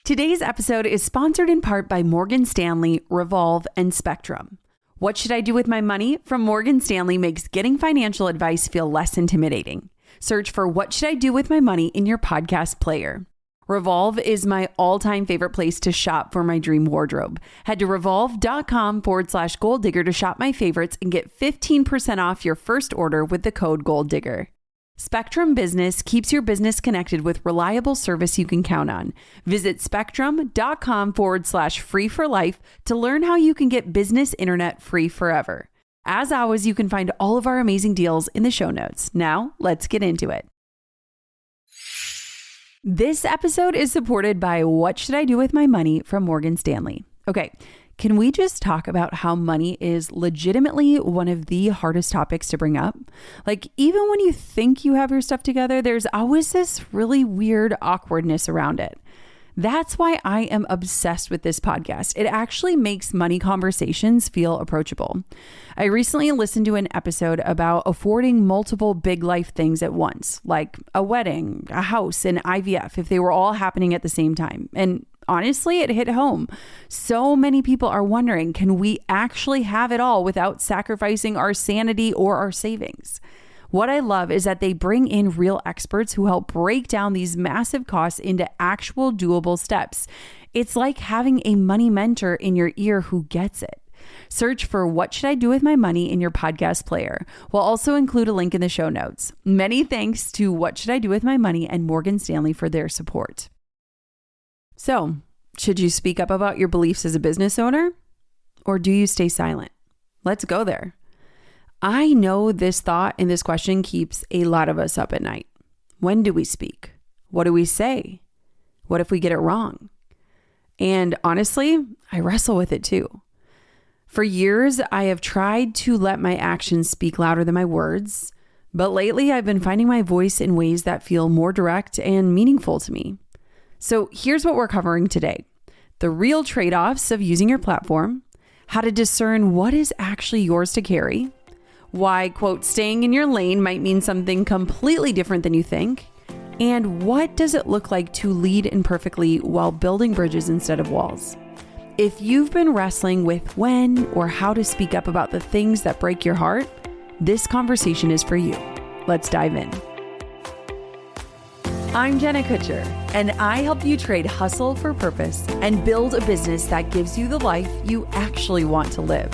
Today's episode is sponsored in part by Morgan Stanley, Revolve, and Spectrum. What should I do with my money from Morgan Stanley makes getting financial advice feel less intimidating. Search for What Should I Do With My Money in your podcast player. Revolve is my all-time favorite place to shop for my dream wardrobe. Head to revolve.com/goaldigger to shop my favorites and get 15% off your first order with the code GOALDIGGER. Spectrum Business keeps your business connected with reliable service you can count on. Visit spectrum.com/free for life to learn how you can get business internet free forever. As always, you can find all of our amazing deals in the show notes. Now, let's get into it. This episode is supported by What Should I Do With My Money from Morgan Stanley. Okay, can we just talk about how money is legitimately one of the hardest topics to bring up? Like, even when you think you have your stuff together, there's always this really weird awkwardness around it. That's why I am obsessed with this podcast. It actually makes money conversations feel approachable. I recently listened to an episode about affording multiple big life things at once, like a wedding, a house, and IVF, if they were all happening at the same time. And honestly, it hit home. So many people are wondering, can we actually have it all without sacrificing our sanity or our savings? What I love is that they bring in real experts who help break down these massive costs into actual doable steps. It's like having a money mentor in your ear who gets it. Search for What Should I Do With My Money in your podcast player. We'll also include a link in the show notes. Many thanks to What Should I Do With My Money and Morgan Stanley for their support. So, should you speak up about your beliefs as a business owner? Or do you stay silent? Let's go there. I know this thought and this question keeps a lot of us up at night. When do we speak? What do we say? What if we get it wrong? And honestly, I wrestle with it too. For years, I have tried to let my actions speak louder than my words, but lately I've been finding my voice in ways that feel more direct and meaningful to me. So here's what we're covering today: the real trade-offs of using your platform, how to discern what is actually yours to carry, why, quote, staying in your lane might mean something completely different than you think, and what does it look like to lead imperfectly while building bridges instead of walls. If you've been wrestling with when or how to speak up about the things that break your heart, this conversation is for you. Let's dive in. I'm Jenna Kutcher, and I help you trade hustle for purpose and build a business that gives you the life you actually want to live.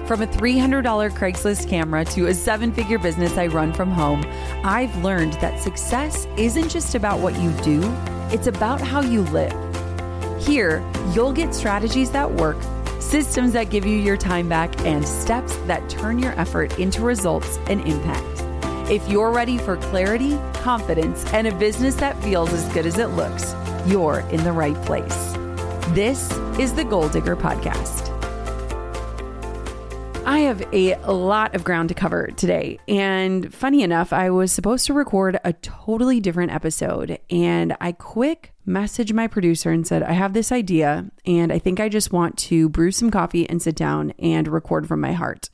From a $300 Craigslist camera to a 7-figure business I run from home, I've learned that success isn't just about what you do, it's about how you live. Here, you'll get strategies that work, systems that give you your time back, and steps that turn your effort into results and impact. If you're ready for clarity, confidence, and a business that feels as good as it looks, you're in the right place. This is the Goal Digger Podcast. I have a lot of ground to cover today, and funny enough, I was supposed to record a totally different episode, and I quick messaged my producer and said, I have this idea, and I think I just want to brew some coffee and sit down and record from my heart.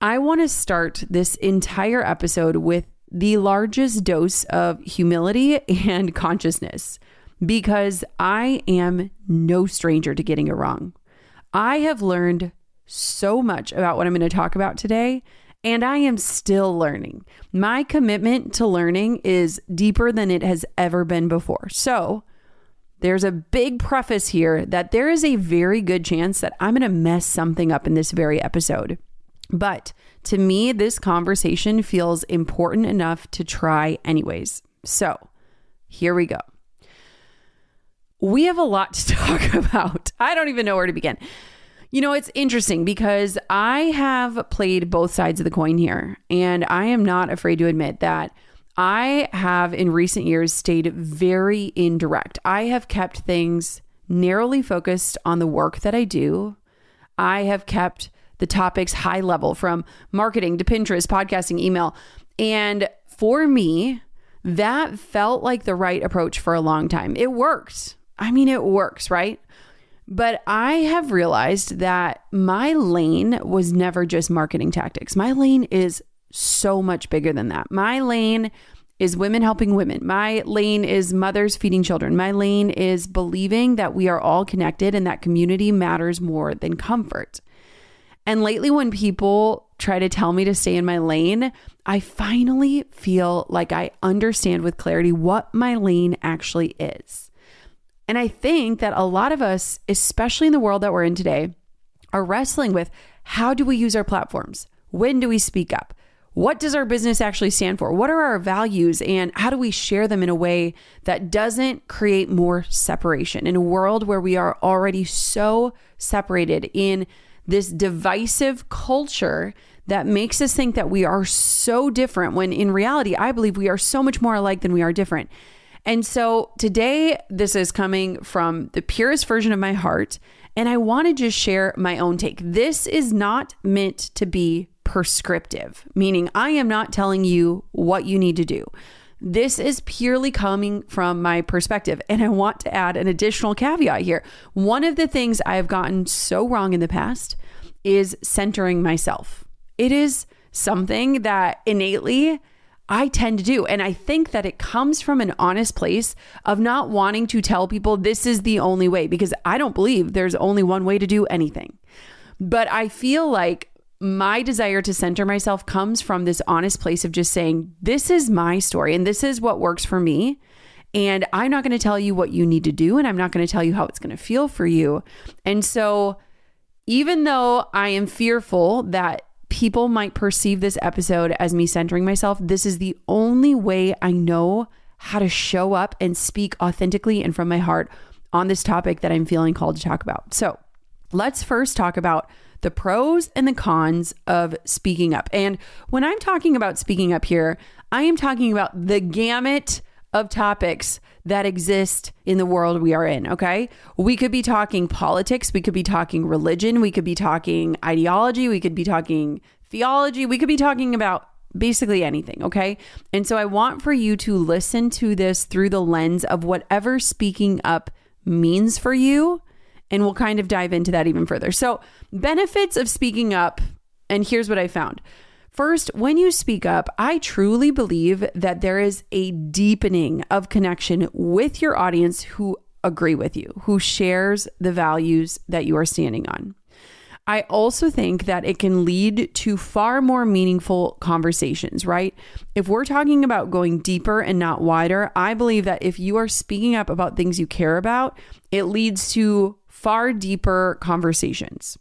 I want to start this entire episode with the largest dose of humility and consciousness, because I am no stranger to getting it wrong. I have learned so much about what I'm going to talk about today, and I am still learning. My commitment to learning is deeper than it has ever been before. So there's a big preface here that there is a very good chance that I'm going to mess something up in this very episode. But to me, this conversation feels important enough to try anyways. So here we go. We have a lot to talk about. I don't even know where to begin. You know, it's interesting because I have played both sides of the coin here, and I am not afraid to admit that I have in recent years stayed very indirect. I have kept things narrowly focused on the work that I do. I have kept the topics high level, from marketing to Pinterest, podcasting, email. And for me, that felt like the right approach for a long time. It worked. I mean, it works, right? But I have realized that my lane was never just marketing tactics. My lane is so much bigger than that. My lane is women helping women. My lane is mothers feeding children. My lane is believing that we are all connected and that community matters more than comfort. And lately, when people try to tell me to stay in my lane, I finally feel like I understand with clarity what my lane actually is. And I think that a lot of us, especially in the world that we're in today, are wrestling with how do we use our platforms? When do we speak up? What does our business actually stand for? What are our values and how do we share them in a way that doesn't create more separation in a world where we are already so separated in this divisive culture that makes us think that we are so different when in reality, I believe we are so much more alike than we are different. And so today, this is coming from the purest version of my heart, and I want to just share my own take. This is not meant to be prescriptive, meaning I am not telling you what you need to do. This is purely coming from my perspective. And I want to add an additional caveat here. One of the things I have gotten so wrong in the past is centering myself. It is something that innately I tend to do. And I think that it comes from an honest place of not wanting to tell people this is the only way, because I don't believe there's only one way to do anything. But I feel like my desire to center myself comes from this honest place of just saying, this is my story and this is what works for me. And I'm not going to tell you what you need to do. And I'm not going to tell you how it's going to feel for you. And so even though I am fearful that people might perceive this episode as me centering myself, this is the only way I know how to show up and speak authentically and from my heart on this topic that I'm feeling called to talk about. So let's first talk about the pros and the cons of speaking up. And when I'm talking about speaking up here, I am talking about the gamut of topics that exist in the world we are in, okay? We could be talking politics, we could be talking religion, we could be talking ideology, we could be talking theology, we could be talking about basically anything, okay? And so I want for you to listen to this through the lens of whatever speaking up means for you. And we'll kind of dive into that even further. So benefits of speaking up, and here's what I found. First, when you speak up, I truly believe that there is a deepening of connection with your audience who agree with you, who shares the values that you are standing on. I also think that it can lead to far more meaningful conversations, right? If we're talking about going deeper and not wider, I believe that if you are speaking up about things you care about, it leads to far deeper conversations.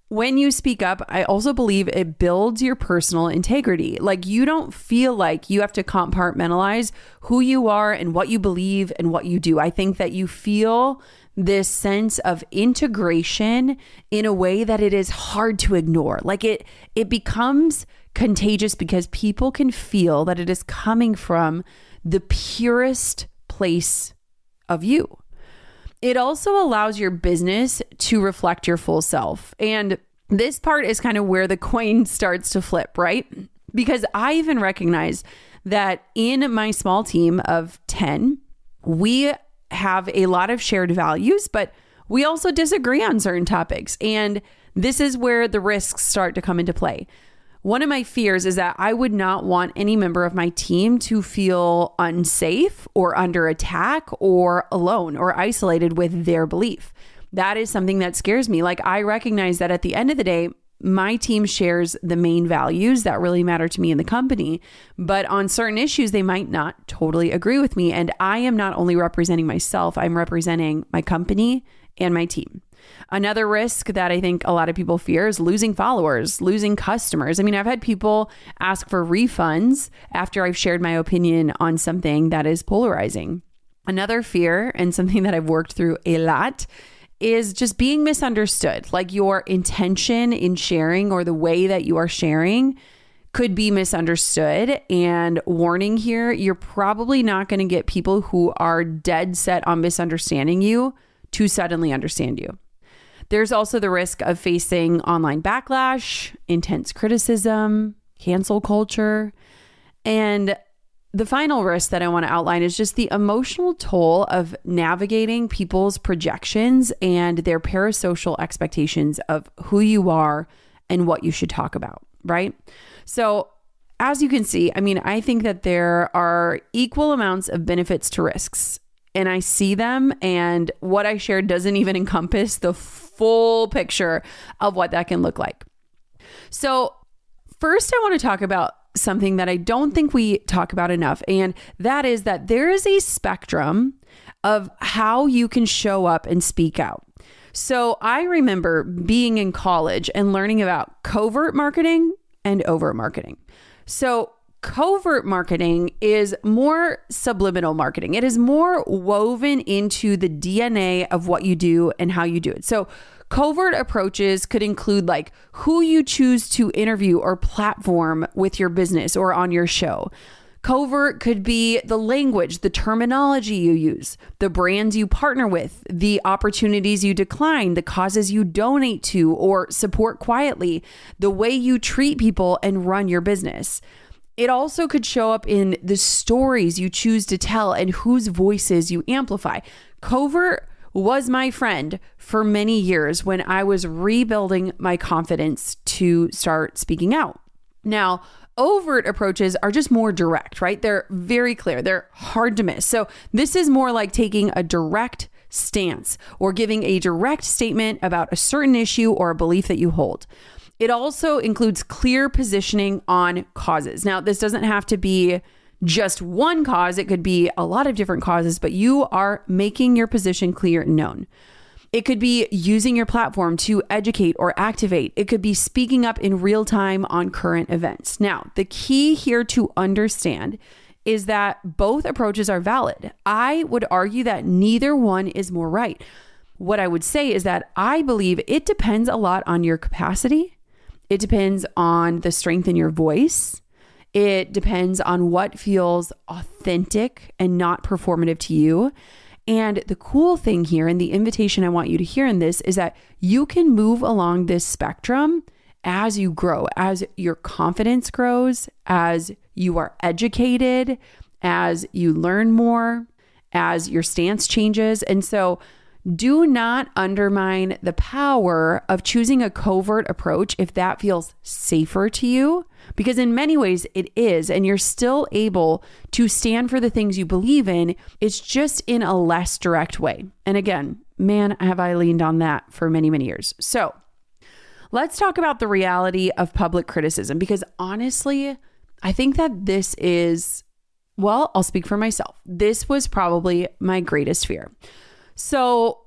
When you speak up, I also believe it builds your personal integrity. Like you don't feel like you have to compartmentalize who you are and what you believe and what you do. I think that you feel this sense of integration in a way that it is hard to ignore. Like it becomes contagious because people can feel that it is coming from the purest place of you. It also allows your business to reflect your full self. And this part is kind of where the coin starts to flip, right? Because I even recognize that in my small team of 10, we have a lot of shared values, but we also disagree on certain topics. And this is where the risks start to come into play. One of my fears is that I would not want any member of my team to feel unsafe or under attack or alone or isolated with their belief. That is something that scares me. Like I recognize that at the end of the day, my team shares the main values that really matter to me in the company, but on certain issues, they might not totally agree with me. And I am not only representing myself, I'm representing my company and my team. Another risk that I think a lot of people fear is losing followers, losing customers. I mean, I've had people ask for refunds after I've shared my opinion on something that is polarizing. Another fear, and something that I've worked through a lot, is just being misunderstood. Like your intention in sharing or the way that you are sharing could be misunderstood. And warning here, you're probably not going to get people who are dead set on misunderstanding you to suddenly understand you. There's also the risk of facing online backlash, intense criticism, cancel culture. And the final risk that I want to outline is just the emotional toll of navigating people's projections and their parasocial expectations of who you are and what you should talk about, right? So as you can see, I think that there are equal amounts of benefits to risks, and I see them, and what I shared doesn't even encompass the full picture of what that can look like. So first, I want to talk about something that I don't think we talk about enough, and that is that there is a spectrum of how you can show up and speak out. So I remember being in college and learning about covert marketing and overt marketing. So covert marketing is more subliminal marketing. It is more woven into the DNA of what you do and how you do it. So covert approaches could include like who you choose to interview or platform with your business or on your show. Covert could be the language, the terminology you use, the brands you partner with, the opportunities you decline, the causes you donate to or support quietly, the way you treat people and run your business. It also could show up in the stories you choose to tell and whose voices you amplify. Covert was my friend for many years when I was rebuilding my confidence to start speaking out. Now, overt approaches are just more direct, right? They're very clear. They're hard to miss. So this is more like taking a direct stance or giving a direct statement about a certain issue or a belief that you hold. It also includes clear positioning on causes. Now, this doesn't have to be just one cause. It could be a lot of different causes, but you are making your position clear and known. It could be using your platform to educate or activate. It could be speaking up in real time on current events. Now, the key here to understand is that both approaches are valid. I would argue that neither one is more right. What I would say is that I believe it depends a lot on your capacity. It depends on the strength in your voice. It depends on what feels authentic and not performative to you. And the cool thing here, and the invitation I want you to hear in this, is that you can move along this spectrum as you grow, as your confidence grows, as you are educated, as you learn more, as your stance changes. And so do not undermine the power of choosing a covert approach if that feels safer to you, because in many ways it is, and you're still able to stand for the things you believe in. It's just in a less direct way. And again, man, have I leaned on that for many, many years. So let's talk about the reality of public criticism, because honestly, I think that this is, well, I'll speak for myself. This was probably my greatest fear. So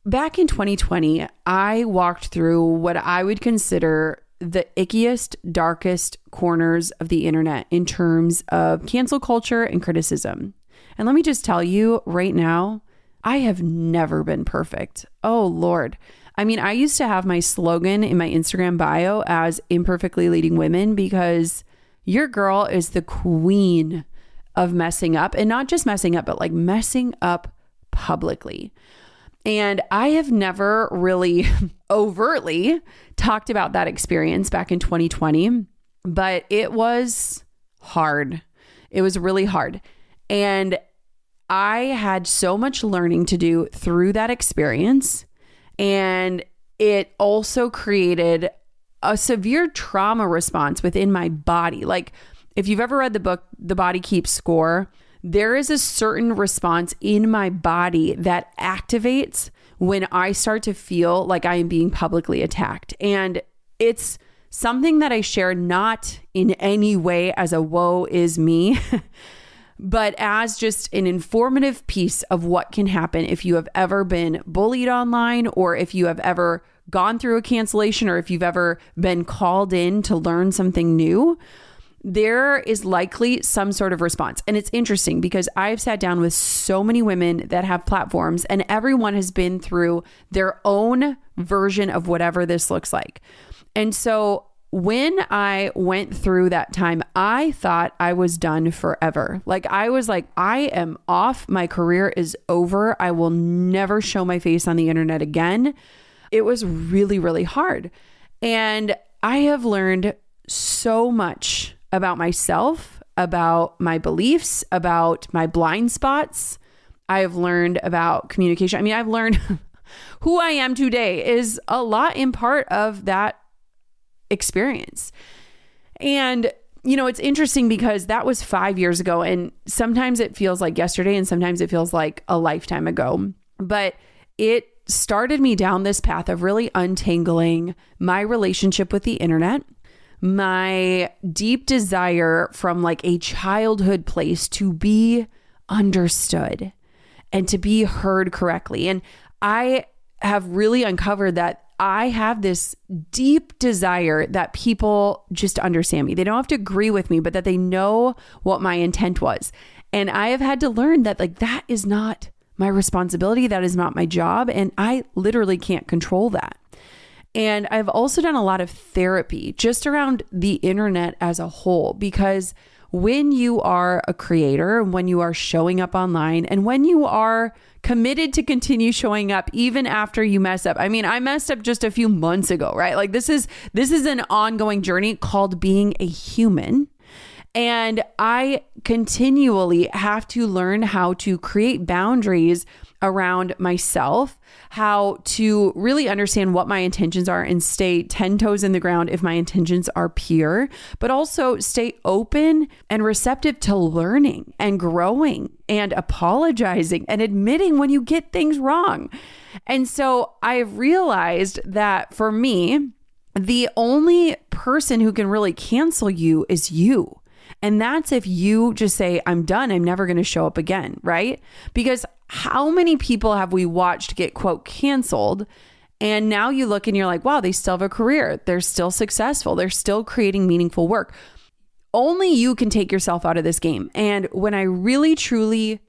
back in 2020, I walked through what I would consider the ickiest, darkest corners of the internet in terms of cancel culture and criticism. And let me just tell you right now, I have never been perfect. Oh, Lord. I used to have my slogan in my Instagram bio as imperfectly leading women, because your girl is the queen of messing up, and not just messing up, but like messing up publicly. And I have never really overtly talked about that experience back in 2020, but it was hard. It was really hard. And I had so much learning to do through that experience. And it also created a severe trauma response within my body. Like, if you've ever read the book, The Body Keeps Score, there is a certain response in my body that activates when I start to feel like I am being publicly attacked. And it's something that I share not in any way as a woe is me, but as just an informative piece of what can happen if you have ever been bullied online, or if you have ever gone through a cancellation, or if you've ever been called in to learn something new. There is likely some sort of response. And it's interesting because I've sat down with so many women that have platforms, and everyone has been through their own version of whatever this looks like. And so when I went through that time, I thought I was done forever. Like, I was like, I am off. My career is over. I will never show my face on the internet again. It was really, really hard. And I have learned so much about myself, about my beliefs, about my blind spots. I have learned about communication. I've learned who I am today is a lot in part of that experience. And It's interesting because that was 5 years ago, and sometimes it feels like yesterday and sometimes it feels like a lifetime ago. But it started me down this path of really untangling my relationship with the internet, my deep desire from like a childhood place to be understood and to be heard correctly. And I have really uncovered that I have this deep desire that people just understand me. They don't have to agree with me, but that they know what my intent was. And I have had to learn that like that is not my responsibility. That is not my job. And I literally can't control that. And I've also done a lot of therapy just around the internet as a whole, because when you are a creator, when you are showing up online, and when you are committed to continue showing up even after you mess up. I mean, I messed up just a few months ago, right? Like this is an ongoing journey called being a human. And I continually have to learn how to create boundaries around myself, how to really understand what my intentions are and stay 10 toes in the ground if my intentions are pure, but also stay open and receptive to learning and growing and apologizing and admitting when you get things wrong. And so I've realized that for me, the only person who can really cancel you is you. And that's if you just say, I'm done, I'm never going to show up again, right? Because how many people have we watched get, quote, canceled? And now you look and you're like, wow, they still have a career. They're still successful. They're still creating meaningful work. Only you can take yourself out of this game. And when I really, truly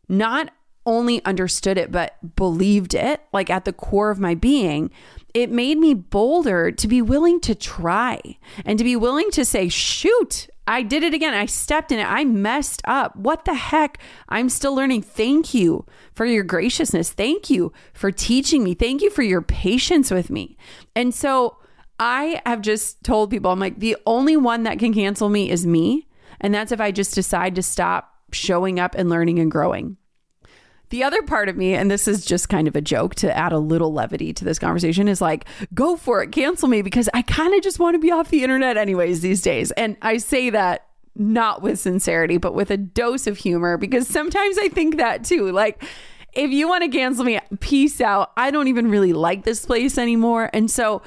not only understood it, but believed it, like at the core of my being, it made me bolder to be willing to try and to be willing to say, shoot, I did it again. I stepped in it. I messed up. What the heck? I'm still learning. Thank you for your graciousness. Thank you for teaching me. Thank you for your patience with me. And so I have just told people, I'm like, the only one that can cancel me is me. And that's if I just decide to stop showing up and learning and growing. The other part of me, and this is just kind of a joke to add a little levity to this conversation, is like, go for it, cancel me, because I kind of just want to be off the internet anyways these days. And I say that not with sincerity, but with a dose of humor, because sometimes I think that too. Like, if you want to cancel me, peace out. I don't even really like this place anymore. And so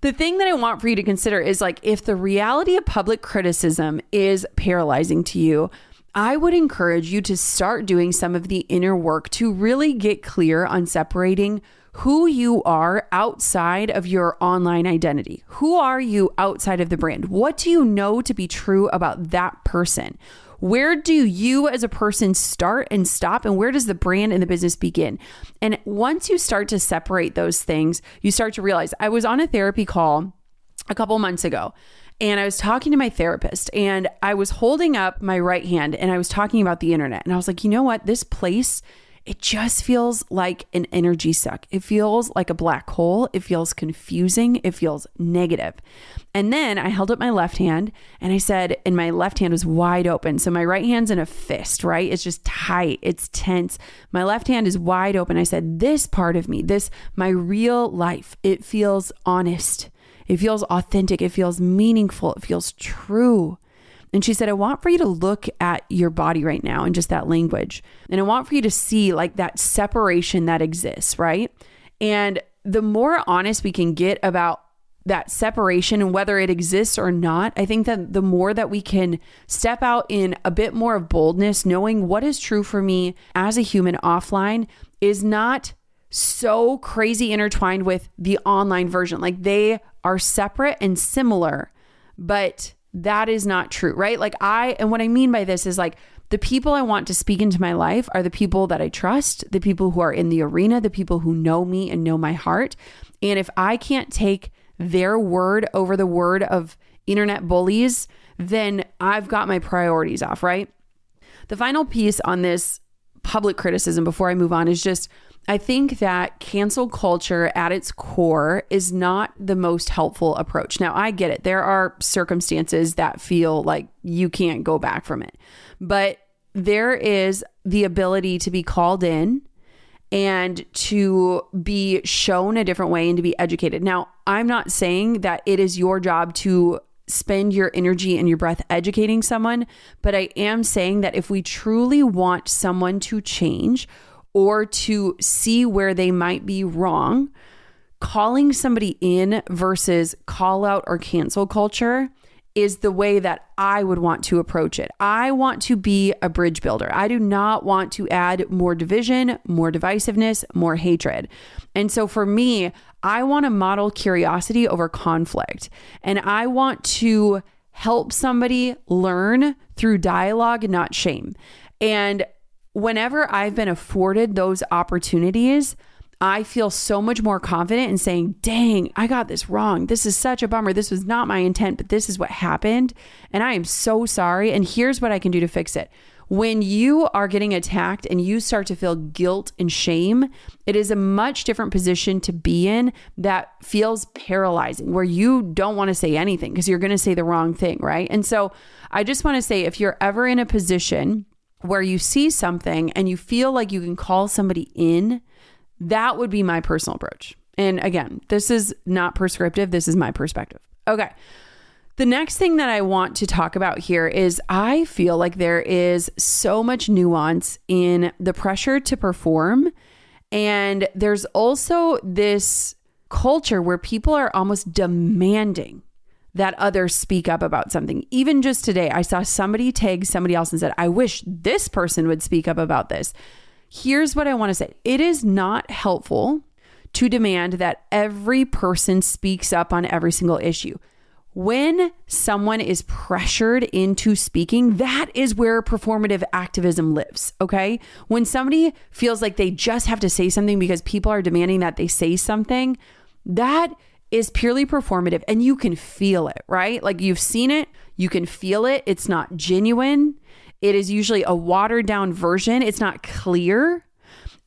the thing that I want for you to consider is like, if the reality of public criticism is paralyzing to you, I would encourage you to start doing some of the inner work to really get clear on separating who you are outside of your online identity. Who are you outside of the brand? What do you know to be true about that person? Where do you as a person start and stop? And where does the brand and the business begin? And once you start to separate those things, you start to realize, I was on a therapy call a couple months ago, and I was talking to my therapist, and I was holding up my right hand and I was talking about the internet. And I was like, you know what? This place, it just feels like an energy suck. It feels like a black hole. It feels confusing. It feels negative. And then I held up my left hand and I said, and my left hand was wide open. So my right hand's in a fist, right? It's just tight. It's tense. My left hand is wide open. I said, this part of me, my real life, it feels honest. It feels authentic. It feels meaningful. It feels true. And she said, I want for you to look at your body right now and just that language. And I want for you to see like that separation that exists, right? And the more honest we can get about that separation and whether it exists or not, I think that the more that we can step out in a bit more of boldness, knowing what is true for me as a human offline is not so crazy intertwined with the online version. Like they are separate and similar, but that is not true, right? Like and what I mean by this is like the people I want to speak into my life are the people that I trust, the people who are in the arena, the people who know me and know my heart. And if I can't take their word over the word of internet bullies, then I've got my priorities off, right? The final piece on this public criticism before I move on is just, I think that cancel culture at its core is not the most helpful approach. Now, I get it. There are circumstances that feel like you can't go back from it, but there is the ability to be called in and to be shown a different way and to be educated. Now, I'm not saying that it is your job to spend your energy and your breath educating someone, but I am saying that if we truly want someone to change or to see where they might be wrong, calling somebody in versus call out or cancel culture is the way that I would want to approach it. I want to be a bridge builder. I do not want to add more division, more divisiveness, more hatred. And so for me, I want to model curiosity over conflict. And I want to help somebody learn through dialogue, not shame. And whenever I've been afforded those opportunities, I feel so much more confident in saying, dang, I got this wrong. This is such a bummer. This was not my intent, but this is what happened. And I am so sorry. And here's what I can do to fix it. When you are getting attacked and you start to feel guilt and shame, it is a much different position to be in that feels paralyzing, where you don't want to say anything because you're going to say the wrong thing, right? And so I just want to say, if you're ever in a position where you see something and you feel like you can call somebody in, that would be my personal approach. And again, this is not prescriptive. This is my perspective. Okay. The next thing that I want to talk about here is I feel like there is so much nuance in the pressure to perform. And there's also this culture where people are almost demanding that others speak up about something. Even just today, I saw somebody tag somebody else and said, I wish this person would speak up about this. Here's what I want to say. It is not helpful to demand that every person speaks up on every single issue. When someone is pressured into speaking, that is where performative activism lives, okay? When somebody feels like they just have to say something because people are demanding that they say something, that is purely performative, and you can feel it, right? Like, you've seen it, you can feel it. It's not genuine. It is usually a watered down version. It's not clear.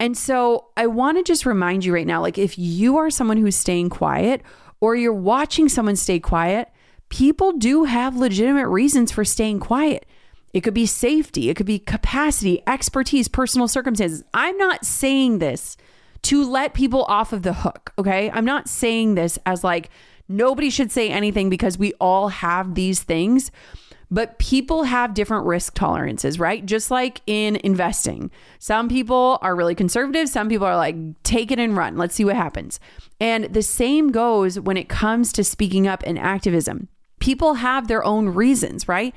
And so I want to just remind you right now, like, if you are someone who's staying quiet or you're watching someone stay quiet, people do have legitimate reasons for staying quiet. It could be safety. It could be capacity, expertise, personal circumstances. I'm not saying this to let people off of the hook, okay? I'm not saying this as like nobody should say anything because we all have these things. But people have different risk tolerances, right? Just like in investing. Some people are really conservative. Some people are like, take it and run. Let's see what happens. And the same goes when it comes to speaking up in activism. People have their own reasons, right?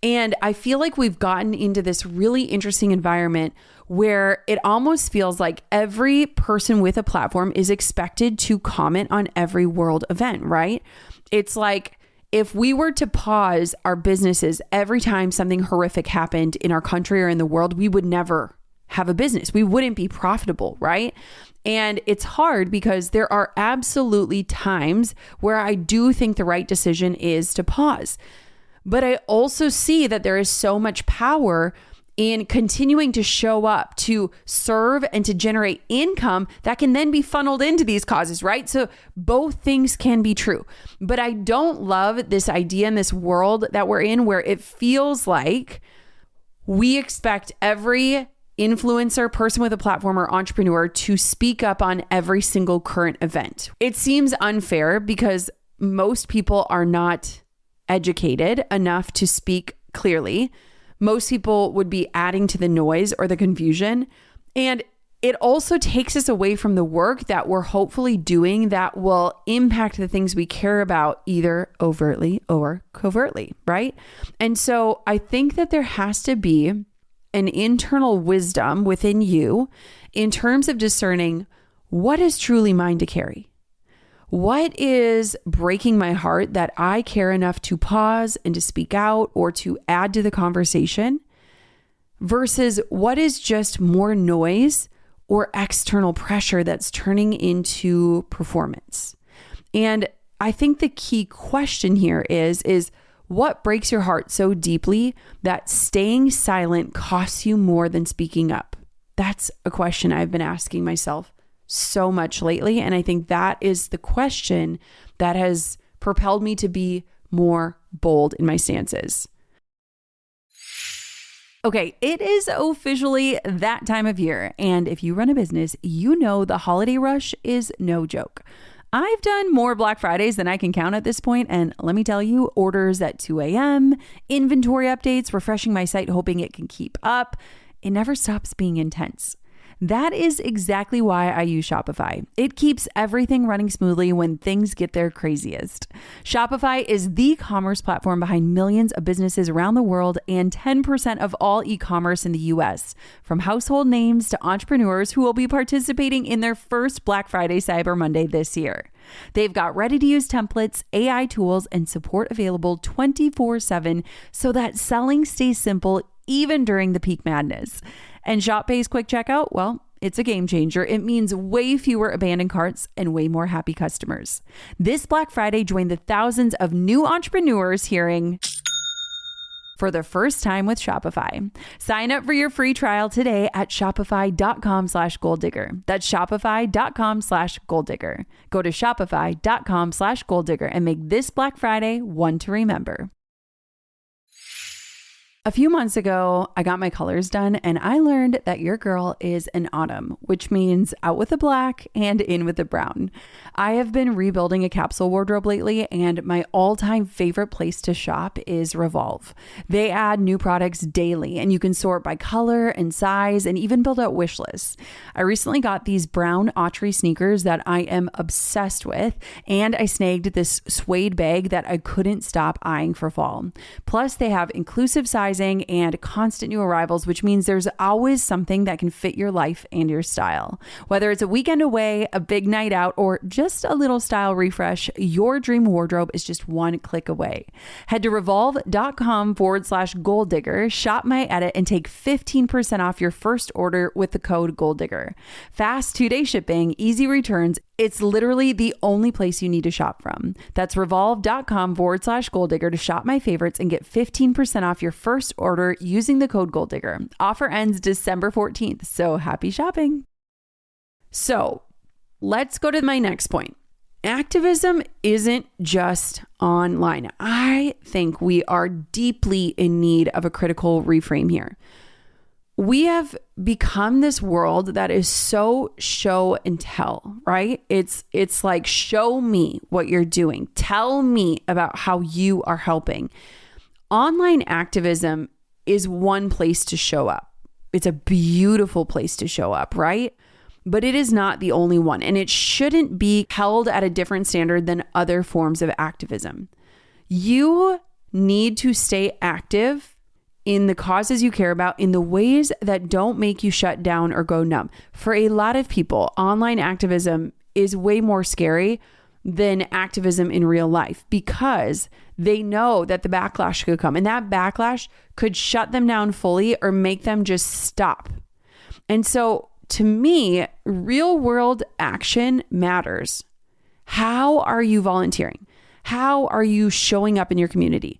And I feel like we've gotten into this really interesting environment where it almost feels like every person with a platform is expected to comment on every world event, right? It's like, if we were to pause our businesses every time something horrific happened in our country or in the world, we would never have a business. We wouldn't be profitable, right? And it's hard because there are absolutely times where I do think the right decision is to pause. But I also see that there is so much power in continuing to show up, to serve and to generate income that can then be funneled into these causes, right? So both things can be true. But I don't love this idea in this world that we're in where it feels like we expect every influencer, person with a platform, or entrepreneur to speak up on every single current event. It seems unfair because most people are not educated enough to speak clearly. Most people would be adding to the noise or the confusion. And it also takes us away from the work that we're hopefully doing that will impact the things we care about, either overtly or covertly, right? And so I think that there has to be an internal wisdom within you in terms of discerning what is truly mine to carry. What is breaking my heart that I care enough to pause and to speak out or to add to the conversation versus what is just more noise or external pressure that's turning into performance. And I think the key question here is what breaks your heart so deeply that staying silent costs you more than speaking up? That's a question I've been asking myself so much lately. And I think that is the question that has propelled me to be more bold in my stances. Okay, it is officially that time of year. And if you run a business, you know the holiday rush is no joke. I've done more Black Fridays than I can count at this point, and let me tell you, orders at 2 a.m., inventory updates, refreshing my site, hoping it can keep up. It never stops being intense. That is exactly why I use Shopify. It keeps everything running smoothly when things get their craziest. Shopify is the commerce platform behind millions of businesses around the world and 10% of all e-commerce in the US, from household names to entrepreneurs who will be participating in their first Black Friday Cyber Monday this year. They've got ready-to-use templates, AI tools, and support available 24/7 so that selling stays simple even during the peak madness. And ShopPay's quick checkout, well, it's a game changer. It means way fewer abandoned carts and way more happy customers. This Black Friday, join the thousands of new entrepreneurs hearing for the first time with Shopify. Sign up for your free trial today at shopify.com/goaldigger. That's shopify.com/goaldigger. Go to shopify.com/goaldigger and make this Black Friday one to remember. A few months ago, I got my colors done and I learned that your girl is an autumn, which means out with the black and in with the brown. I have been rebuilding a capsule wardrobe lately, and my all-time favorite place to shop is Revolve. They add new products daily and you can sort by color and size and even build out wish lists. I recently got these brown Autry sneakers that I am obsessed with, and I snagged this suede bag that I couldn't stop eyeing for fall. Plus, they have inclusive sizing and constant new arrivals, which means there's always something that can fit your life and your style. Whether it's a weekend away, a big night out, or just a little style refresh, your dream wardrobe is just one click away. Head to revolve.com/goaldigger, shop my edit, and take 15% off your first order with the code GOALDIGGER. Fast 2-day shipping, easy returns. It's literally the only place you need to shop from. That's revolve.com/goaldigger to shop my favorites and get 15% off your first order using the code GOALDIGGER. Offer ends December 14th, so happy shopping. So let's go to my next point. Activism isn't just online. I think we are deeply in need of a critical reframe here. We have become this world that is so show and tell, right? It's like, show me what you're doing. Tell me about how you are helping. Online activism is one place to show up. It's a beautiful place to show up, right? But it is not the only one, and it shouldn't be held at a different standard than other forms of activism. You need to stay active in the causes you care about, in the ways that don't make you shut down or go numb. For a lot of people, online activism is way more scary than activism in real life, because they know that the backlash could come, and that backlash could shut them down fully or make them just stop. And so to me, real world action matters. How are you volunteering? How are you showing up in your community?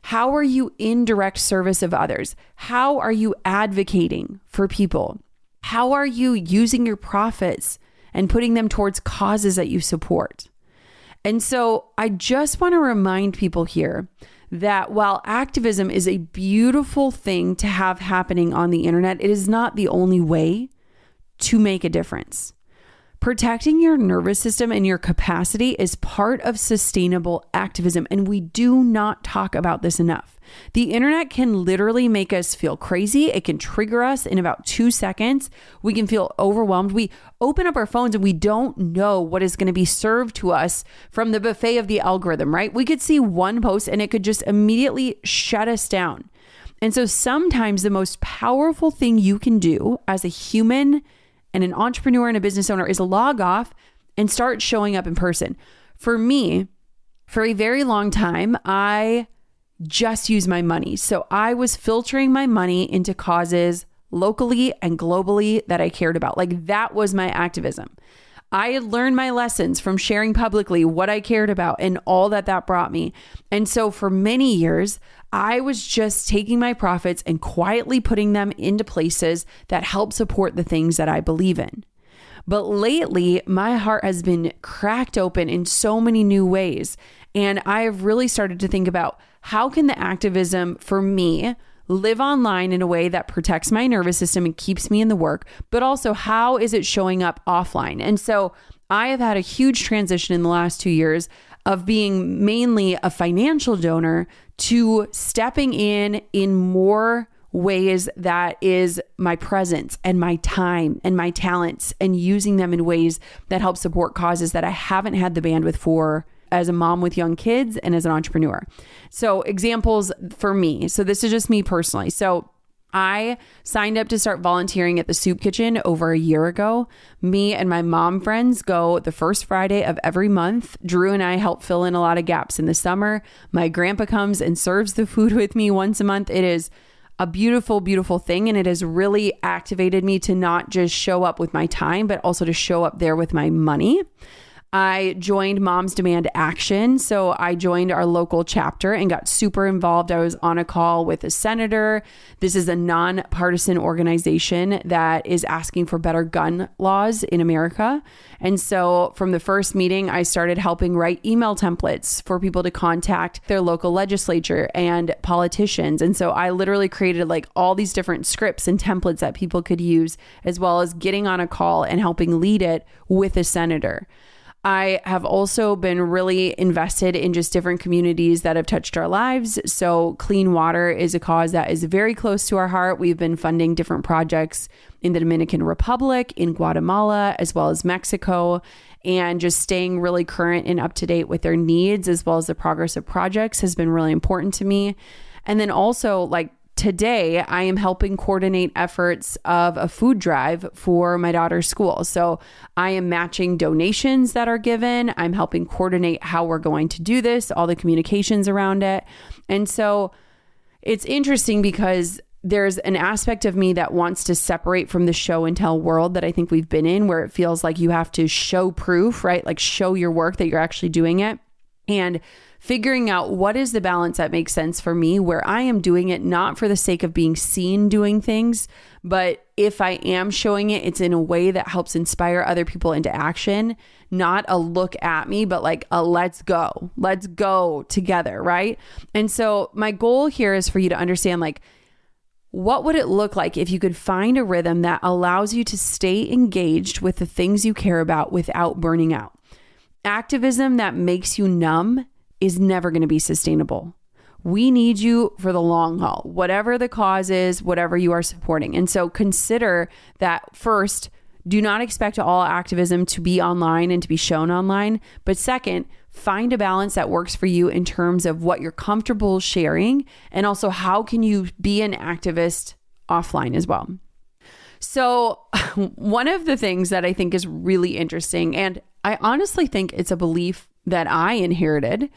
How are you in direct service of others? How are you advocating for people? How are you using your profits and putting them towards causes that you support? And so I just want to remind people here that while activism is a beautiful thing to have happening on the internet, it is not the only way to make a difference. Protecting your nervous system and your capacity is part of sustainable activism, and we do not talk about this enough. The internet can literally make us feel crazy. It can trigger us in about 2 seconds. We can feel overwhelmed. We open up our phones and we don't know what is going to be served to us from the buffet of the algorithm, right? We could see one post and it could just immediately shut us down. And so sometimes the most powerful thing you can do as a human and an entrepreneur and a business owner is log off and start showing up in person. For me, for a very long time, I just used my money. So I was filtering my money into causes locally and globally that I cared about. Like, that was my activism. I had learned my lessons from sharing publicly what I cared about and all that brought me. And so for many years, I was just taking my profits and quietly putting them into places that help support the things that I believe in. But lately, my heart has been cracked open in so many new ways. And I have really started to think about, how can the activism for me live online in a way that protects my nervous system and keeps me in the work, but also how is it showing up offline? And so I have had a huge transition in the last 2 years of being mainly a financial donor to stepping in more ways that is my presence and my time and my talents, and using them in ways that help support causes that I haven't had the bandwidth for as a mom with young kids and as an entrepreneur. So examples for me. So this is just me personally. So I signed up to start volunteering at the soup kitchen over a year ago. Me and my mom friends go the first Friday of every month. Drew and I help fill in a lot of gaps in the summer. My grandpa comes and serves the food with me once a month. It is a beautiful, beautiful thing. And it has really activated me to not just show up with my time, but also to show up there with my money. I joined Moms Demand Action. So I joined our local chapter and got super involved. I was on a call with a senator. This is a nonpartisan organization that is asking for better gun laws in America. And so from the first meeting, I started helping write email templates for people to contact their local legislature and politicians. And so I literally created like all these different scripts and templates that people could use, as well as getting on a call and helping lead it with a senator. I have also been really invested in just different communities that have touched our lives. So clean water is a cause that is very close to our heart. We've been funding different projects in the Dominican Republic, in Guatemala, as well as Mexico, and just staying really current and up to date with their needs, as well as the progress of projects, has been really important to me. And then also, like, today, I am helping coordinate efforts of a food drive for my daughter's school. So I am matching donations that are given. I'm helping coordinate how we're going to do this, all the communications around it. And so it's interesting because there's an aspect of me that wants to separate from the show and tell world that I think we've been in, where it feels like you have to show proof, right? Like show your work that you're actually doing it. And figuring out what is the balance that makes sense for me, where I am doing it not for the sake of being seen doing things, but if I am showing it, it's in a way that helps inspire other people into action, not a look at me, but like a let's go together, right? And so my goal here is for you to understand, like, what would it look like if you could find a rhythm that allows you to stay engaged with the things you care about without burning out? Activism that makes you numb is never going to be sustainable. We need you for the long haul, whatever the cause is, whatever you are supporting. And so consider that first, do not expect all activism to be online and to be shown online. But second, find a balance that works for you in terms of what you're comfortable sharing, and also how can you be an activist offline as well. So one of the things that I think is really interesting, and I honestly think it's a belief that I inherited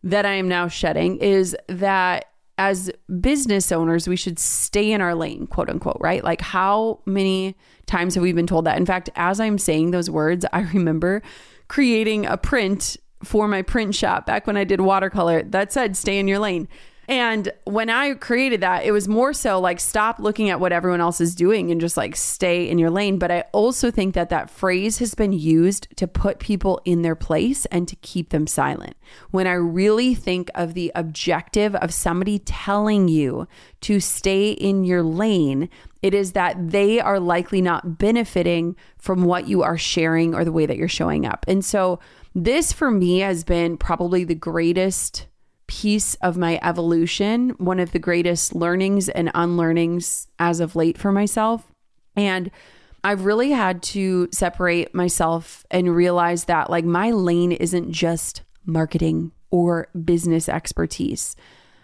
that I am now shedding, is that as business owners, we should stay in our lane, quote unquote, right? Like, how many times have we been told that? In fact, as I'm saying those words, I remember creating a print for my print shop back when I did watercolor that said, stay in your lane. And when I created that, it was more so like, stop looking at what everyone else is doing and just like stay in your lane. But I also think that that phrase has been used to put people in their place and to keep them silent. When I really think of the objective of somebody telling you to stay in your lane, it is that they are likely not benefiting from what you are sharing or the way that you're showing up. And so this for me has been probably the greatest piece of my evolution, one of the greatest learnings and unlearnings as of late for myself. And I've really had to separate myself and realize that, like, my lane isn't just marketing or business expertise.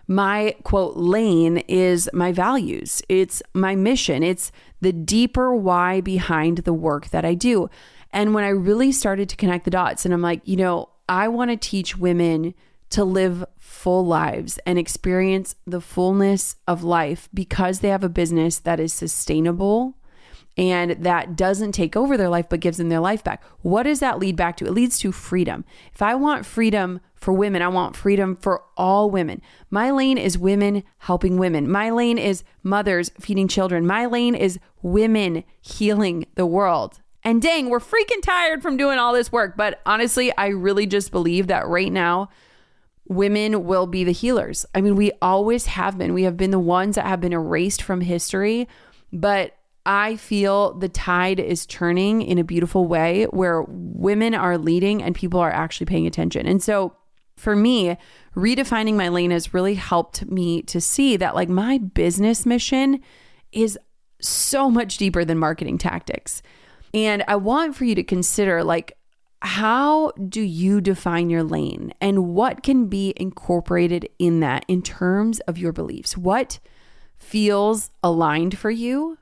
My quote lane is my values. It's my mission. It's the deeper why behind the work that I do. And when I really started to connect the dots, and I'm like, I want to teach women to live full lives and experience the fullness of life because they have a business that is sustainable and that doesn't take over their life, but gives them their life back. What does that lead back to? It leads to freedom. If I want freedom for women, I want freedom for all women. My lane is women helping women. My lane is mothers feeding children. My lane is women healing the world. And dang, we're freaking tired from doing all this work. But honestly, I really just believe that right now, women will be the healers. I mean, we always have been. We have been the ones that have been erased from history. But I feel the tide is turning in a beautiful way where women are leading and people are actually paying attention. And so for me, redefining my lane has really helped me to see that like my business mission is so much deeper than marketing tactics. And I want for you to consider like, how do you define your lane and what can be incorporated in that in terms of your beliefs? What feels aligned for you?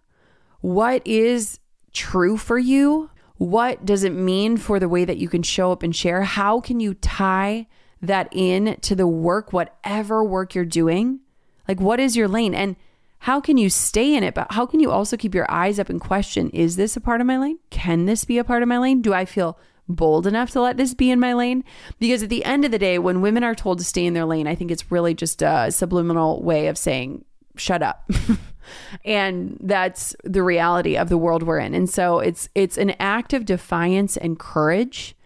What is true for you? What does it mean for the way that you can show up and share? How can you tie that in to the work, whatever work you're doing? Like, what is your lane? And how can you stay in it? But how can you also keep your eyes up and question, is this a part of my lane? Can this be a part of my lane? Do I feel bold enough to let this be in my lane? Because at the end of the day, when women are told to stay in their lane, I think it's really just a subliminal way of saying, shut up. And that's the reality of the world we're in. And so it's an act of defiance and courage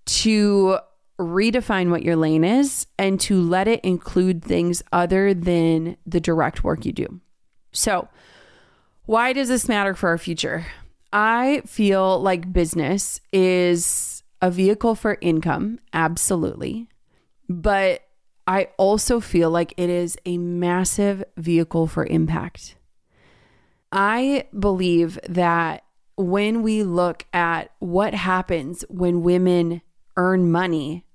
to redefine what your lane is and to let it include things other than the direct work you do. So why does this matter for our future? I feel like business is a vehicle for income, absolutely. But I also feel like it is a massive vehicle for impact. I believe that when we look at what happens when women earn money,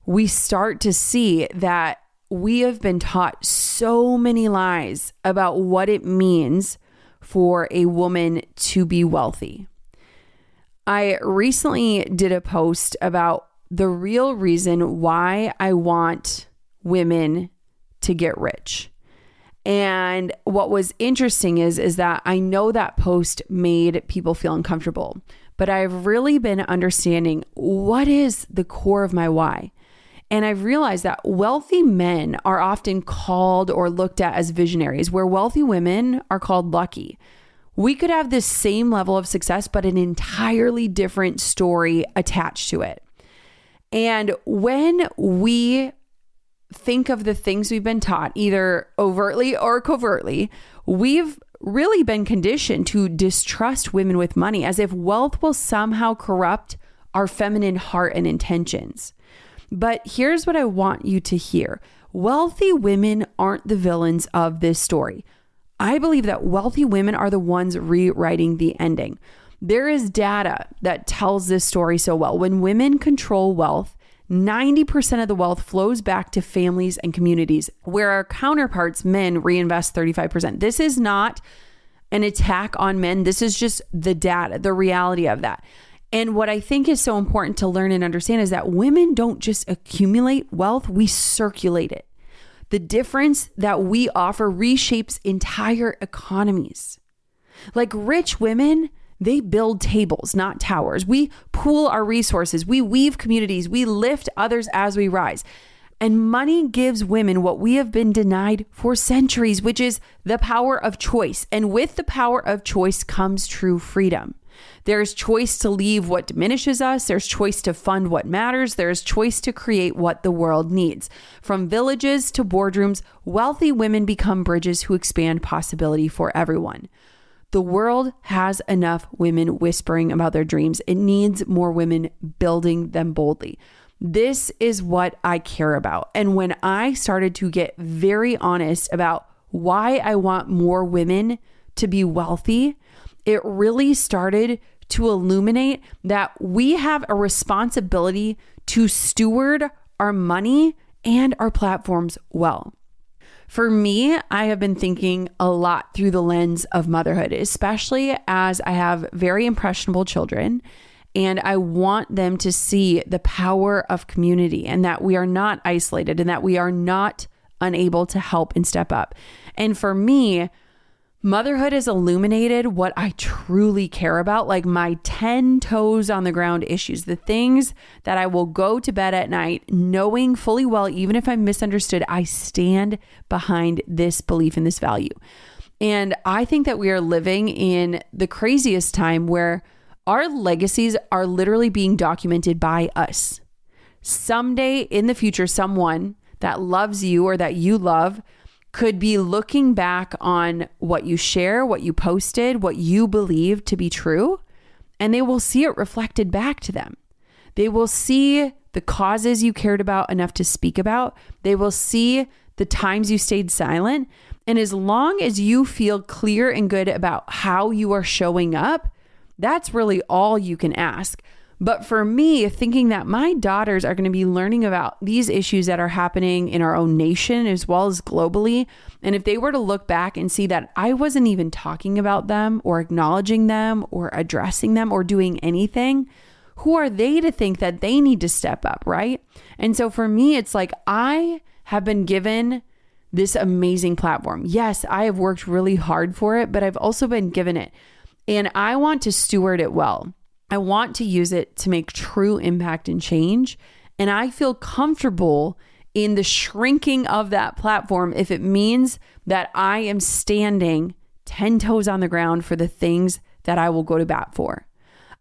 we start to see that we have been taught so many lies about what it means for a woman to be wealthy. I recently did a post about the real reason why I want women to get rich. And what was interesting is that I know that post made people feel uncomfortable, but I've really been understanding what is the core of my why. And I've realized that wealthy men are often called or looked at as visionaries, where wealthy women are called lucky. We could have this same level of success, but an entirely different story attached to it. And when we think of the things we've been taught, either overtly or covertly, we've really been conditioned to distrust women with money as if wealth will somehow corrupt our feminine heart and intentions. But here's what I want you to hear. Wealthy women aren't the villains of this story. I believe that wealthy women are the ones rewriting the ending. There is data that tells this story so well. When women control wealth, 90% of the wealth flows back to families and communities, where our counterparts, men, reinvest 35%. This is not an attack on men. This is just the data, the reality of that. And what I think is so important to learn and understand is that women don't just accumulate wealth, we circulate it. The difference that we offer reshapes entire economies. Like rich women, they build tables, not towers. We pool our resources. We weave communities. We lift others as we rise. And money gives women what we have been denied for centuries, which is the power of choice. And with the power of choice comes true freedom. There's choice to leave what diminishes us. There's choice to fund what matters. There's choice to create what the world needs. From villages to boardrooms, wealthy women become bridges who expand possibility for everyone. The world has enough women whispering about their dreams. It needs more women building them boldly. This is what I care about. And when I started to get very honest about why I want more women to be wealthy, it really started to illuminate that we have a responsibility to steward our money and our platforms well. For me, I have been thinking a lot through the lens of motherhood, especially as I have very impressionable children, and I want them to see the power of community and that we are not isolated and that we are not unable to help and step up. And for me, motherhood has illuminated what I truly care about, like my 10 toes on the ground issues, the things that I will go to bed at night knowing fully well, even if I'm misunderstood, I stand behind this belief in this value. And I think that we are living in the craziest time where our legacies are literally being documented by us. Someday in the future, someone that loves you or that you love could be looking back on what you share, what you posted, what you believe to be true, and they will see it reflected back to them. They will see the causes you cared about enough to speak about. They will see the times you stayed silent. And as long as you feel clear and good about how you are showing up, that's really all you can ask. But for me, thinking that my daughters are going to be learning about these issues that are happening in our own nation as well as globally, and if they were to look back and see that I wasn't even talking about them or acknowledging them or addressing them or doing anything, who are they to think that they need to step up, right? And so for me, it's like I have been given this amazing platform. Yes, I have worked really hard for it, but I've also been given it. And I want to steward it well. I want to use it to make true impact and change. And I feel comfortable in the shrinking of that platform if it means that I am standing 10 toes on the ground for the things that I will go to bat for.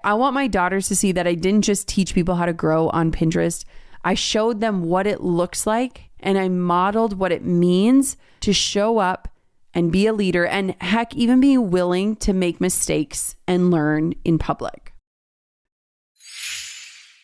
I want my daughters to see that I didn't just teach people how to grow on Pinterest. I showed them what it looks like and I modeled what it means to show up and be a leader and heck, even be willing to make mistakes and learn in public.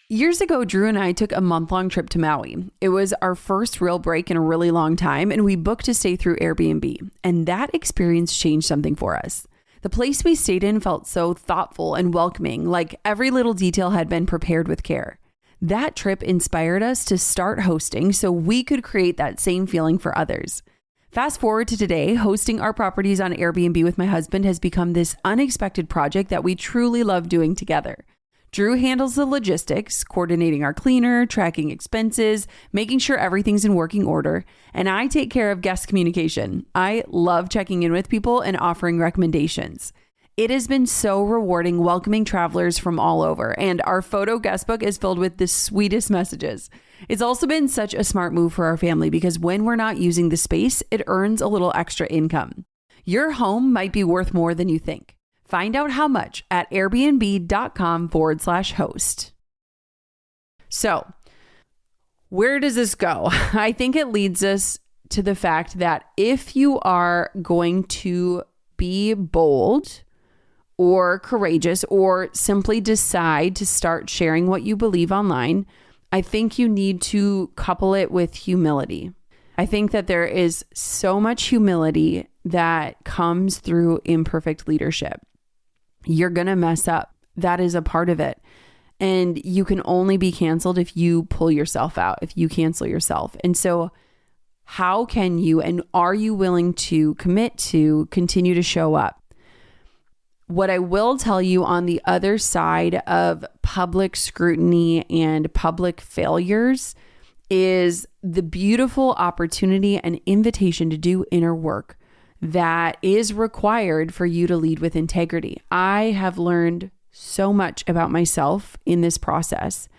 Years ago, Drew and I took a month-long trip to Maui. It was our first real break in a really long time, and we booked to stay through Airbnb. And that experience changed something for us. The place we stayed in felt so thoughtful and welcoming, like every little detail had been prepared with care. That trip inspired us to start hosting so we could create that same feeling for others. Fast forward to today, hosting our properties on Airbnb with my husband has become this unexpected project that we truly love doing together. Drew handles the logistics, coordinating our cleaner, tracking expenses, making sure everything's in working order, and I take care of guest communication. I love checking in with people and offering recommendations. It has been so rewarding welcoming travelers from all over, and our photo guest book is filled with the sweetest messages. It's also been such a smart move for our family because when we're not using the space, it earns a little extra income. Your home might be worth more than you think. Find out how much at airbnb.com/host. So, where does this go? I think it leads us to the fact that if you are going to be bold or courageous or simply decide to start sharing what you believe online, I think you need to couple it with humility. I think that there is so much humility that comes through imperfect leadership. You're going to mess up. That is a part of it. And you can only be canceled if you pull yourself out, if you cancel yourself. And so how can you, and are you willing to commit to continue to show up? What I will tell you on the other side of public scrutiny and public failures is the beautiful opportunity and invitation to do inner work that is required for you to lead with integrity. I have learned so much about myself in this process.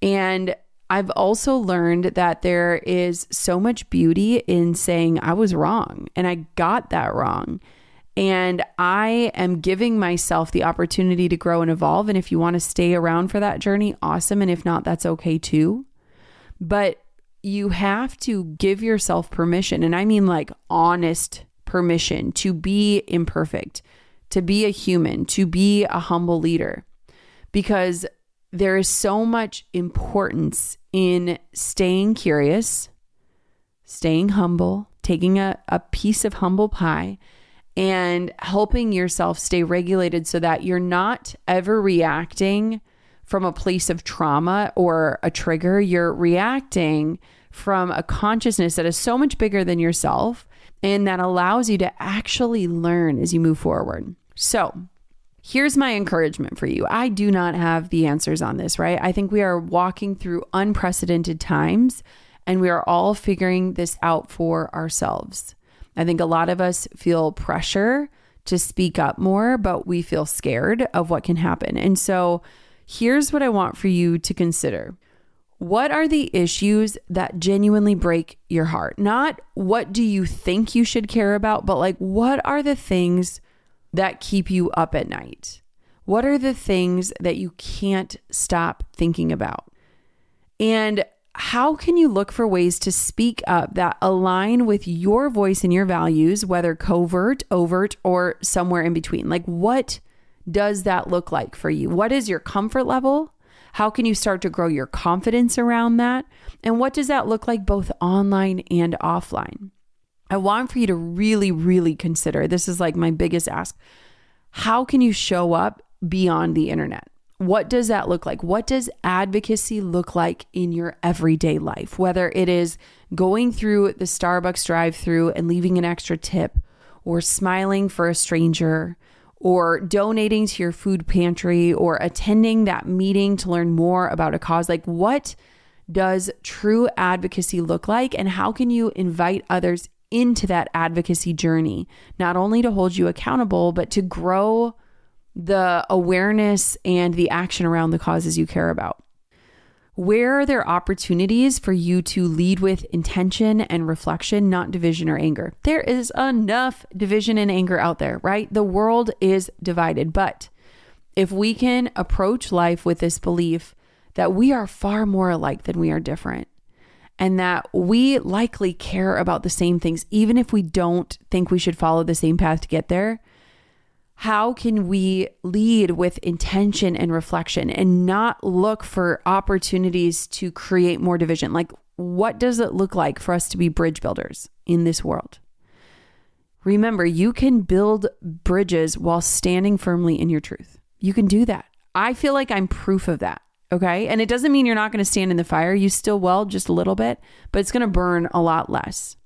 And I've also learned that there is so much beauty in saying I was wrong and I got that wrong. And I am giving myself the opportunity to grow and evolve. And if you want to stay around for that journey, awesome. And if not, that's okay too. But you have to give yourself permission. And I mean like honest permission to be imperfect, to be a human, to be a humble leader, because there is so much importance in staying curious, staying humble, taking a piece of humble pie and helping yourself stay regulated so that you're not ever reacting from a place of trauma or a trigger. You're reacting from a consciousness that is so much bigger than yourself and that allows you to actually learn as you move forward. So here's my encouragement for you. I do not have the answers on this, right? I think we are walking through unprecedented times and we are all figuring this out for ourselves. I think a lot of us feel pressure to speak up more, but we feel scared of what can happen. And so here's what I want for you to consider. What are the issues that genuinely break your heart? Not what do you think you should care about, but like what are the things that keep you up at night? What are the things that you can't stop thinking about? And how can you look for ways to speak up that align with your voice and your values, whether covert, overt, or somewhere in between? Like, what does that look like for you? What is your comfort level? How can you start to grow your confidence around that? And what does that look like both online and offline? I want for you to really, really consider, this is like my biggest ask. How can you show up beyond the internet? What does that look like? What does advocacy look like in your everyday life? Whether it is going through the Starbucks drive-through and leaving an extra tip, or smiling for a stranger, or donating to your food pantry, or attending that meeting to learn more about a cause. Like, what does true advocacy look like? And how can you invite others into that advocacy journey, not only to hold you accountable, but to grow the awareness and the action around the causes you care about? Where are there opportunities for you to lead with intention and reflection, not division or anger? There is enough division and anger out there, right? The world is divided. But if we can approach life with this belief that we are far more alike than we are different, and that we likely care about the same things, even if we don't think we should follow the same path to get there, how can we lead with intention and reflection and not look for opportunities to create more division? Like, what does it look like for us to be bridge builders in this world? Remember, you can build bridges while standing firmly in your truth. You can do that. I feel like I'm proof of that. Okay. And it doesn't mean you're not going to stand in the fire. You still will, just a little bit, but it's going to burn a lot less.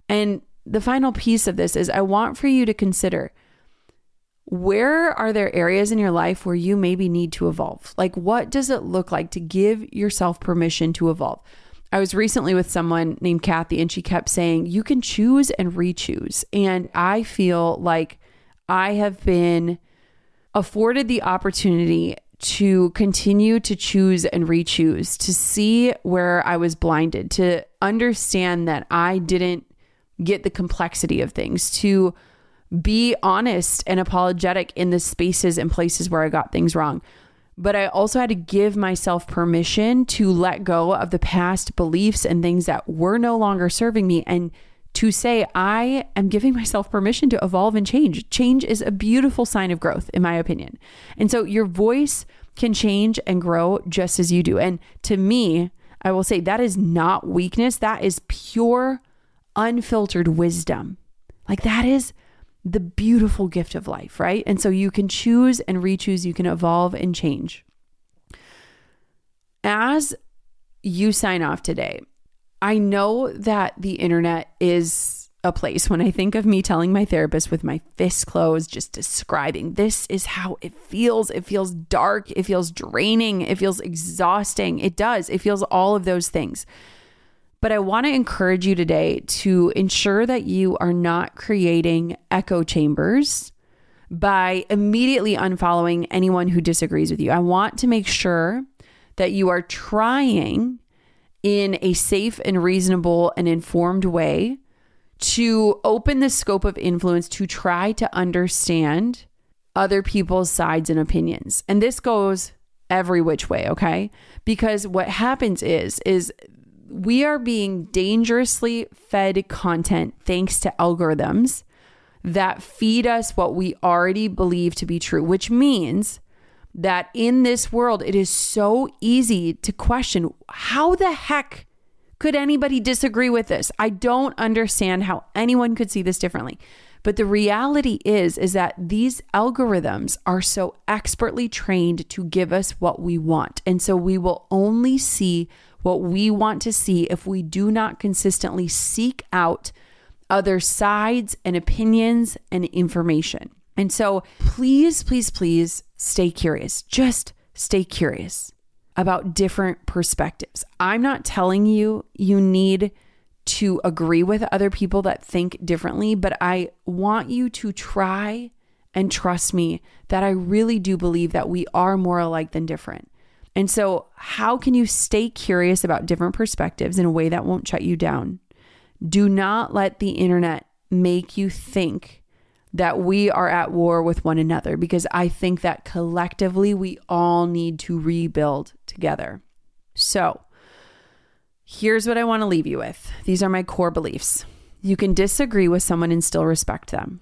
And the final piece of this is I want for you to consider, where are there areas in your life where you maybe need to evolve? Like, what does it look like to give yourself permission to evolve? I was recently with someone named Kathy, and she kept saying, you can choose and re-choose. And I feel like I have been afforded the opportunity to continue to choose and re-choose, to see where I was blinded, to understand that I didn't get the complexity of things, to be honest and apologetic in the spaces and places where I got things wrong. But I also had to give myself permission to let go of the past beliefs and things that were no longer serving me, and to say, I am giving myself permission to evolve and change. Change is a beautiful sign of growth, in my opinion. And so your voice can change and grow just as you do. And to me, I will say that is not weakness. That is pure, unfiltered wisdom. Like, that is the beautiful gift of life, right? And so you can choose and re-choose. You can evolve and change. As you sign off today, I know that the internet is a place, when I think of me telling my therapist with my fists closed, just describing, this is how it feels. It feels dark. It feels draining. It feels exhausting. It does. It feels all of those things. But I want to encourage you today to ensure that you are not creating echo chambers by immediately unfollowing anyone who disagrees with you. I want to make sure that you are trying in a safe and reasonable and informed way to open the scope of influence, to try to understand other people's sides and opinions. And this goes every which way, okay? Because what happens is we are being dangerously fed content thanks to algorithms that feed us what we already believe to be true, which means that in this world, it is so easy to question, how the heck could anybody disagree with this? I don't understand how anyone could see this differently. But the reality is that these algorithms are so expertly trained to give us what we want. And so we will only see what we want to see if we do not consistently seek out other sides and opinions and information. And so please, please, please stay curious. Just stay curious about different perspectives. I'm not telling you need to agree with other people that think differently, but I want you to try and trust me that I really do believe that we are more alike than different. And so how can you stay curious about different perspectives in a way that won't shut you down? Do not let the internet make you think that we are at war with one another, because I think that collectively we all need to rebuild together. So Here's what I want to leave you with. These are my core beliefs. You can disagree with someone and still respect them.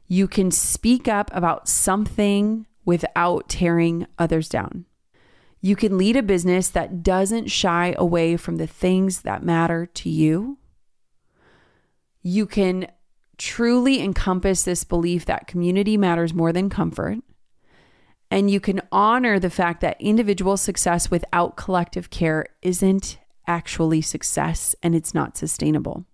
You can speak up about something without tearing others down. You can lead a business that doesn't shy away from the things that matter to you. You can truly encompass this belief that community matters more than comfort. And you can honor the fact that individual success without collective care isn't actually success and it's not sustainable.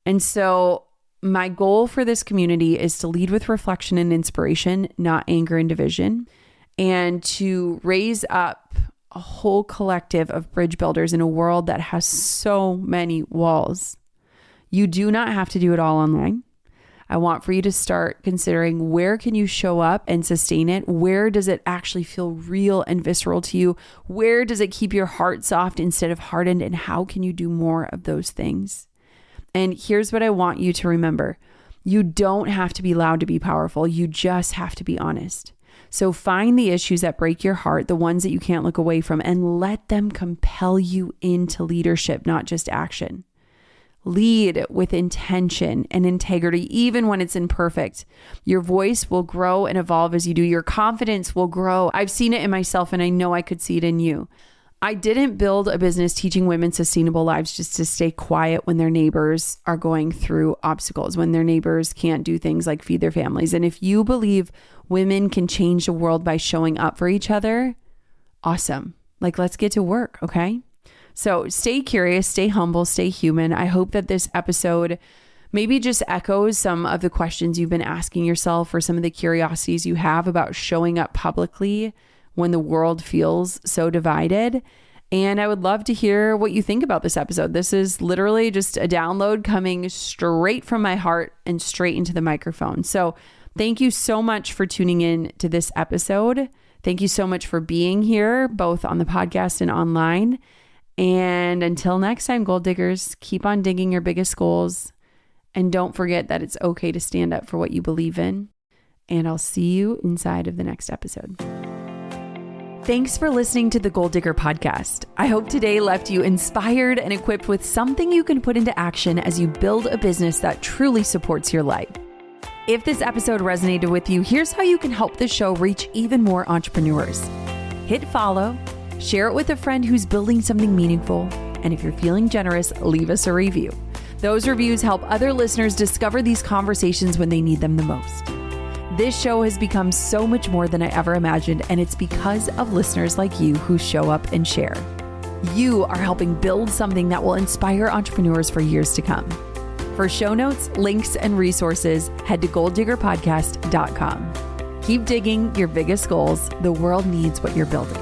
And so my goal for this community is to lead with reflection and inspiration, not anger and division, and to raise up a whole collective of bridge builders in a world that has so many walls. You do not have to do it all online. I want for you to start considering, where can you show up and sustain it? Where does it actually feel real and visceral to you? Where does it keep your heart soft instead of hardened? And how can you do more of those things? And here's what I want you to remember. You don't have to be loud to be powerful. You just have to be honest. So find the issues that break your heart, the ones that you can't look away from, and let them compel you into leadership, not just action. Lead with intention and integrity, even when it's imperfect. Your voice will grow and evolve as you do. Your confidence will grow. I've seen it in myself, and I know I could see it in you. I didn't build a business teaching women sustainable lives just to stay quiet when their neighbors are going through obstacles, when their neighbors can't do things like feed their families. And if you believe women can change the world by showing up for each other, awesome. Let's get to work, okay? So stay curious, stay humble, stay human. I hope that this episode maybe just echoes some of the questions you've been asking yourself, or some of the curiosities you have about showing up publicly when the world feels so divided. And I would love to hear what you think about this episode. This is literally just a download coming straight from my heart and straight into the microphone. So thank you so much for tuning in to this episode. Thank you so much for being here, both on the podcast and online. And until next time, gold diggers, keep on digging your biggest goals. And don't forget that it's okay to stand up for what you believe in. And I'll see you inside of the next episode. Thanks for listening to the Gold Digger Podcast. I hope today left you inspired and equipped with something you can put into action as you build a business that truly supports your life. If this episode resonated with you, here's how you can help the show reach even more entrepreneurs. Hit follow, share it with a friend who's building something meaningful, and if you're feeling generous, leave us a review. Those reviews help other listeners discover these conversations when they need them the most. This show has become so much more than I ever imagined, and it's because of listeners like you who show up and share. You are helping build something that will inspire entrepreneurs for years to come. For show notes, links, and resources, head to golddiggerpodcast.com. Keep digging your biggest goals. The world needs what you're building.